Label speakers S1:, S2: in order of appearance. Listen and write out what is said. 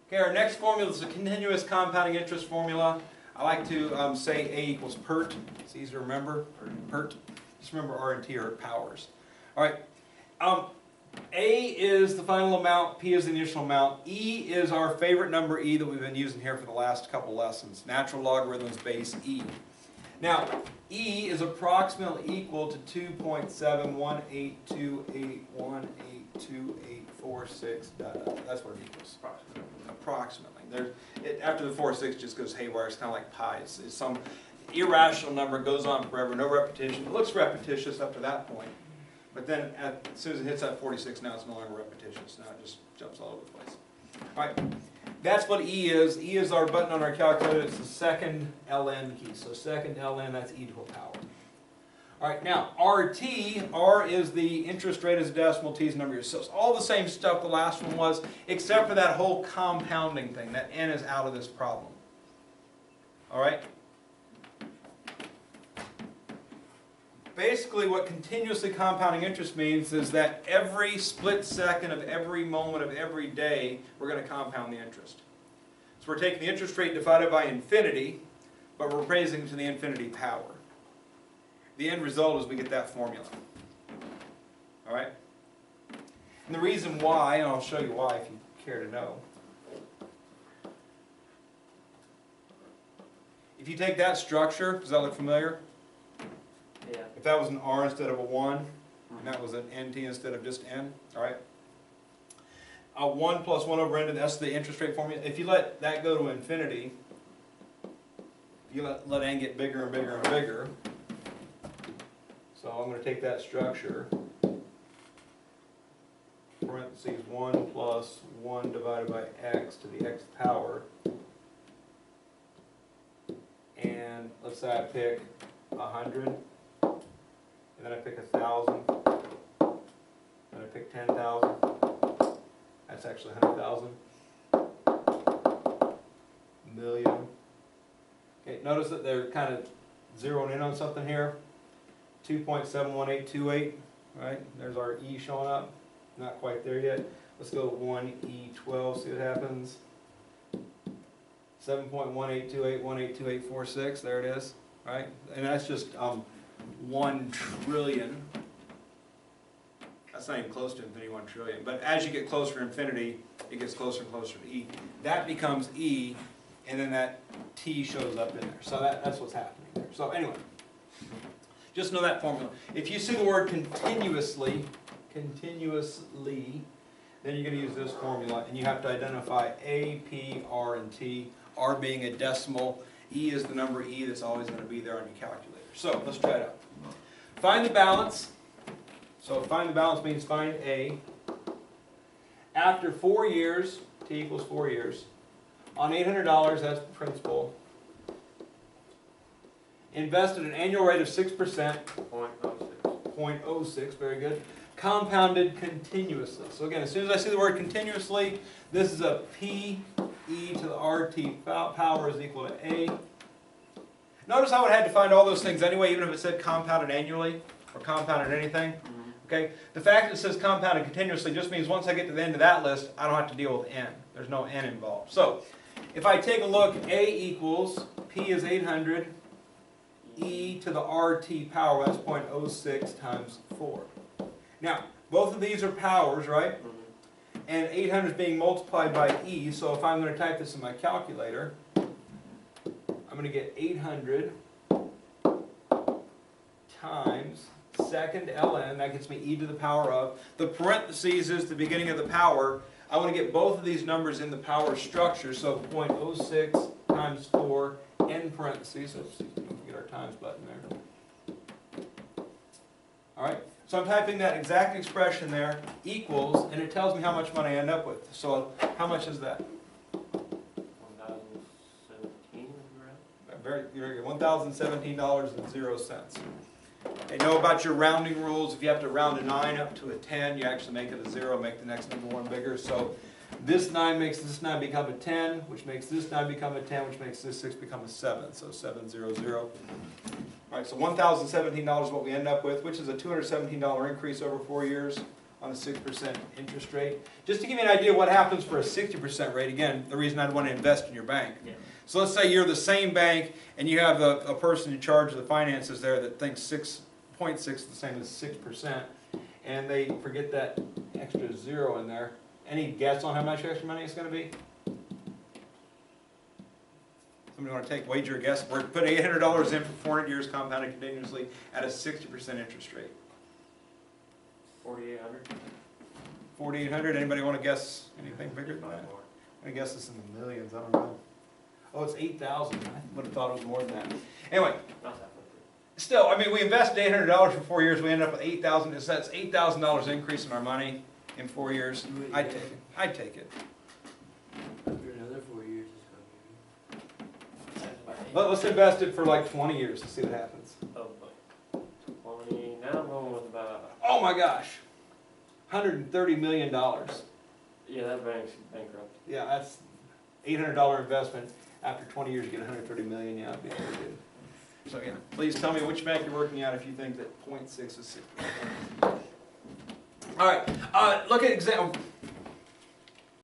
S1: Okay, our next formula is a continuous compounding interest formula. I like to say A equals PERT. It's easy to remember. PERT. Just remember R and T are powers. All right. A is the final amount, P is the initial amount, E is our favorite number E that we've been using here for the last couple lessons. Natural logarithms base E. Now, E is approximately equal to 2.71828182846. That's what it equals. Approximately. After the 46 just goes haywire. It's kind of like pi. It's some irrational number, goes on forever, no repetition. It looks repetitious up to that point. But then, as soon as it hits that 46, now it's no longer repetitious. Now it just jumps all over the place. All right, that's what E is. E is our button on our calculator. It's the second ln key. So second ln, that's e to a power. All right, now RT, R is the interest rate as a decimal, T is the number of years. So it's all the same stuff the last one was, except for that whole compounding thing. That N is out of this problem. All right? Basically, what continuously compounding interest means is that every split second of every moment of every day, we're going to compound the interest. So we're taking the interest rate divided by infinity, but we're raising it to the infinity power. The end result is we get that formula. All right? And the reason why, and I'll show you why if you care to know. If you take that structure, does that look familiar?
S2: Yeah.
S1: If that was an R instead of a 1, and that was an NT instead of just N, all right? 1 plus 1 over N, that's the interest rate formula. If you let that go to infinity, if you let N get bigger and bigger and bigger, so I'm going to take that structure, parentheses 1 plus 1 divided by x to the x power, and let's say I pick 100, and then I pick 1,000, then I pick 10,000, that's actually 100,000, million. Okay, notice that they're kind of zeroing in on something here. 2.71828, right? There's our E showing up. Not quite there yet. Let's go 1E12, see what happens. 7.1828182846, there it is, right? And that's just 1 trillion. That's not even close to infinity, 1 trillion. But as you get closer to infinity, it gets closer and closer to E. That becomes E, and then that T shows up in there. So that's what's happening there. So anyway, just know that formula. If you see the word continuously, then you're going to use this formula, and you have to identify A, P, R, and T. R being a decimal, E is the number E that's always going to be there on your calculator. So let's try it out. Find the balance. So find the balance means find A. After 4 years, T equals 4 years, on $800, that's the principal. Invested at an annual rate of 6%. 0.06, very good. Compounded continuously. So again, as soon as I see the word continuously, this is a P, E to the RT power is equal to A. Notice I would have had to find all those things anyway, even if it said compounded annually or compounded anything. Okay? The fact that it says compounded continuously just means once I get to the end of that list, I don't have to deal with N. There's no N involved. So, if I take a look, A equals, P is 800, E to the RT power, that's 0.06 times 4. Now, both of these are powers, right? And 800 is being multiplied by E, so if I'm going to type this in my calculator, I'm going to get 800 times second ln, that gets me e to the power of. The parentheses is the beginning of the power. I want to get both of these numbers in the power structure, so 0.06 times 4 n parentheses. Let's see if we can get our times button there. All right, so I'm typing that exact expression there, equals, and it tells me how much money I end up with. So how much is that?
S2: 1,017,
S1: Very good. $1,017.00. Okay, know about your rounding rules. If you have to round a 9 up to a 10, you actually make it a 0, make the next number 1 bigger. So this 9 makes this 9 become a 10, which makes this 9 become a 10, which makes this 6 become a 7. So 700. All right, so $1,017 is what we end up with, which is a $217 increase over 4 years on a 6% interest rate. Just to give you an idea of what happens for a 60% rate, again, the reason I'd want to invest in your bank.
S2: Yeah.
S1: So let's say you're the same bank and you have a person in charge of the finances there that thinks 6.6 is the same as 6%, and they forget that extra zero in there. Any guess on how much extra money it's going to be? Somebody want to wager a guess? We're putting $800 in for 400 years compounded continuously at a 60% interest rate.
S2: 4,800.
S1: 4,800. Anybody want to guess anything bigger than that? I guess it's in the millions. I don't know. Oh, it's 8,000. I would have thought it was more than that. Anyway,
S2: Not that much.
S1: still, I mean, we invested $800 for 4 years. We ended up with 8,000. That's $8,000 increase in our money in 4 years. I'd take it. I'd take it.
S3: After another 4 years, it's
S1: Let's invest it for like 20 years to see what happens.
S2: Oh, boy. 20, now I'm going with about,
S1: Oh my gosh, $130 million.
S2: yeah, that bank's bankrupt.
S1: Yeah, that's $800 investment. After 20 years, you get $130 million. Yeah, that'd be pretty good. So yeah, please tell me which bank you're working at if you think that 0.6 is 6%. All right, look at example.